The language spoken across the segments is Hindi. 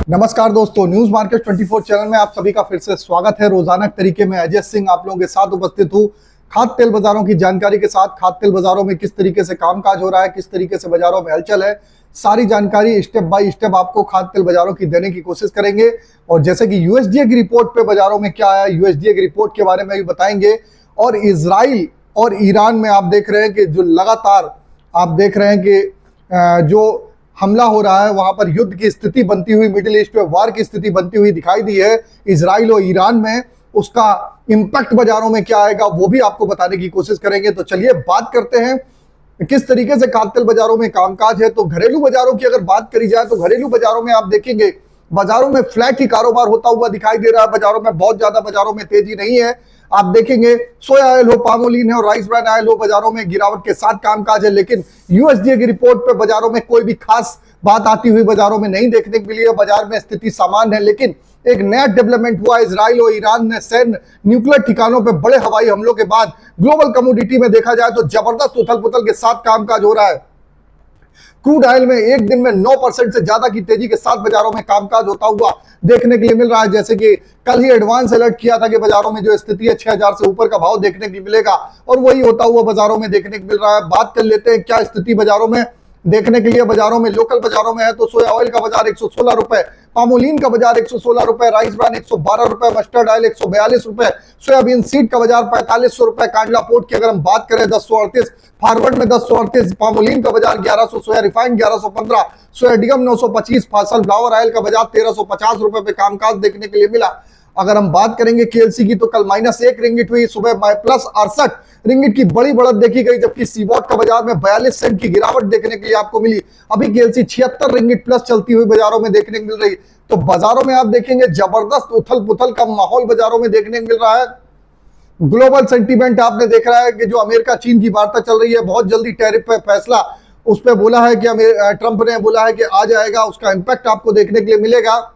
नमस्कार दोस्तों, न्यूज मार्केट 24 चैनल में आप सभी का फिर से स्वागत है। रोजाना तरीके में अजय सिंह आप लोगों के साथ उपस्थित हूँ खाद्य तेल बाजारों की जानकारी के साथ। खाद्य तेल बाजारों में किस तरीके से कामकाज हो रहा है, किस तरीके से बाजारों में हलचल है, सारी जानकारी स्टेप बाय स्टेप आपको खाद्य तेल बाजारों की देने की कोशिश करेंगे। और जैसे कि यूएसडीए की रिपोर्ट पे बाजारों में क्या आया, यूएसडीए की रिपोर्ट के बारे में भी बताएंगे। और इजराइल और ईरान में आप देख रहे हैं कि जो लगातार आप देख रहे हैं कि जो हमला हो रहा है, वहां पर युद्ध की स्थिति बनती हुई, मिडिल ईस्ट में वार की स्थिति बनती हुई दिखाई दी है इजराइल और ईरान में। उसका इंपैक्ट बाजारों में क्या आएगा वो भी आपको बताने की कोशिश करेंगे। तो चलिए बात करते हैं किस तरीके से खाद्य तेल बाजारों में कामकाज है। तो घरेलू बाजारों की अगर बात करी जाए तो घरेलू बाजारों में आप देखेंगे बाजारों में फ्लैट ही कारोबार होता हुआ दिखाई दे रहा है। बाजारों में बहुत ज्यादा बाजारों में तेजी नहीं है। आप देखेंगे सोया ऑयल हो, पाम ऑयल हो, राइस ब्रांड ऑयल हो, बाजारों में गिरावट के साथ कामकाज है। लेकिन यूएसडीए की रिपोर्ट पे बाजारों में कोई भी खास बात आती हुई बाजारों में नहीं देखने को मिली है। बाजार में स्थिति सामान्य है। लेकिन एक नया डेवलपमेंट हुआ, इजराइल और ईरान ने सैन्य न्यूक्लियर ठिकानों पे बड़े हवाई हमलों के बाद ग्लोबल कमोडिटी में देखा जाए तो जबरदस्त उथल पुथल के साथ कामकाज हो रहा है। क्रूड ऑयल में एक दिन में 9% से ज्यादा की तेजी के साथ बाजारों में कामकाज होता हुआ देखने के लिए मिल रहा है। जैसे कि कल ही एडवांस अलर्ट किया था कि बाजारों में जो स्थिति है 6000 से ऊपर का भाव देखने के लिए मिलेगा, और वही होता हुआ बाजारों में देखने को मिल रहा है। बात कर लेते हैं क्या स्थिति बाजारों में देखने के लिए बाजारों में लोकल बाजारों में है। तो सोया ऑयल का बाजार 116 रुपए, पामोलिन का बाजार 116 रुपए, राइस ब्रांड 112 रुपए, मस्टर्ड ऑयल 142 रुपए, सोयाबीन सीड का बाजार 4500 रुपए, कांडला पोर्ट की अगर हम बात करें 1038, फॉरवर्ड में 1038, पामोलिन का बाजार 1100, सोया रिफाइंड 1115, सोयाडियम 925, सनफ्लावर ऑयल का बाजार 1350 रुपए पे कामकाज देखने के लिए मिला। अगर हम बात करेंगे केएलसी की तो कल -1 रिंगिट हुई, सुबह +68 रिंगिट की बड़ी बढ़त देखी गई, जबकि सीबॉट का बाजार में 42 सेंट की गिरावट देखने के लिए आपको मिली। अभी केएलसी 76 रिंगिट प्लस चलती हुई बाजारों में देखने को मिल रही। तो बाजारों में आप देखेंगे जबरदस्त उथल पुथल का माहौल बाजारों में देखने को मिल रहा है। ग्लोबल सेंटीमेंट आपने देख रहा है कि जो अमेरिका चीन की वार्ता चल रही है, बहुत जल्दी टैरिफ पे फैसला उस पर बोला है कि ट्रंप ने बोला है कि आ जाएगा, उसका इंपैक्ट आपको देखने के लिए मिलेगा।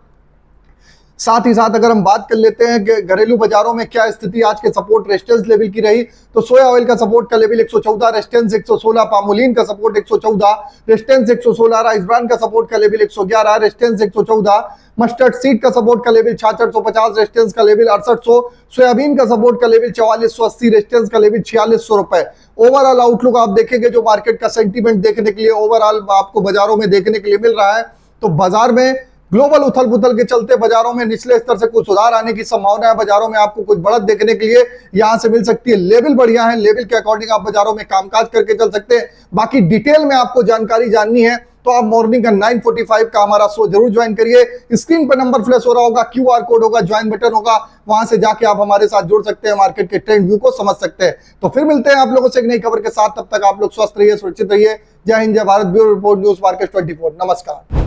साथ ही साथ अगर हम बात कर लेते हैं कि घरेलू बाजारों में क्या स्थिति आज के सपोर्ट रेजिस्टेंस लेवल की रही, तो सोया ऑयल का सपोर्ट का लेवल 114, रेजिस्टेंस 116, पामोलिन का सपोर्ट 114, रेजिस्टेंस 116, राइस ब्रांड का सपोर्ट का लेवल 111, रेजिस्टेंस 114, मस्टर्ड सीड का सपोर्ट का लेवल 6650, रेजिस्टेंस का लेवल 6800, सोयाबीन का सपोर्ट का लेवल 4480, रेजिस्टेंस का लेवल 4600 रुपए। ओवरऑल आउटलुक आप देखेंगे जो मार्केट का सेंटीमेंट देखने के लिए ओवरऑल आपको बाजारों में देखने के लिए मिल रहा है। तो बाजार में ग्लोबल उथल पुथल के चलते बाजारों में निचले स्तर से कुछ सुधार आने की संभावना है। बाजारों में आपको कुछ बढ़त देखने के लिए यहां से मिल सकती है। लेवल बढ़िया है, लेवल के अकॉर्डिंग आप बाजारों में कामकाज करके चल सकते हैं। बाकी डिटेल में आपको जानकारी जाननी है तो आप मॉर्निंग का 9:45 का हमारा शो जरूर ज्वाइन करिए। स्क्रीन पर नंबर फ्लैश हो रहा होगा, क्यूआर कोड होगा, ज्वाइन बटन होगा, वहां से जाके आप हमारे साथ जुड़ सकते हैं, मार्केट के ट्रेंड व्यू को समझ सकते हैं। तो फिर मिलते हैं आप लोगों से एक नई खबर के साथ। तब तक आप लोग स्वस्थ रहिए, सुरक्षित रहिए। जय हिंद, जय Bharat. Bureau report, news market 24। नमस्कार।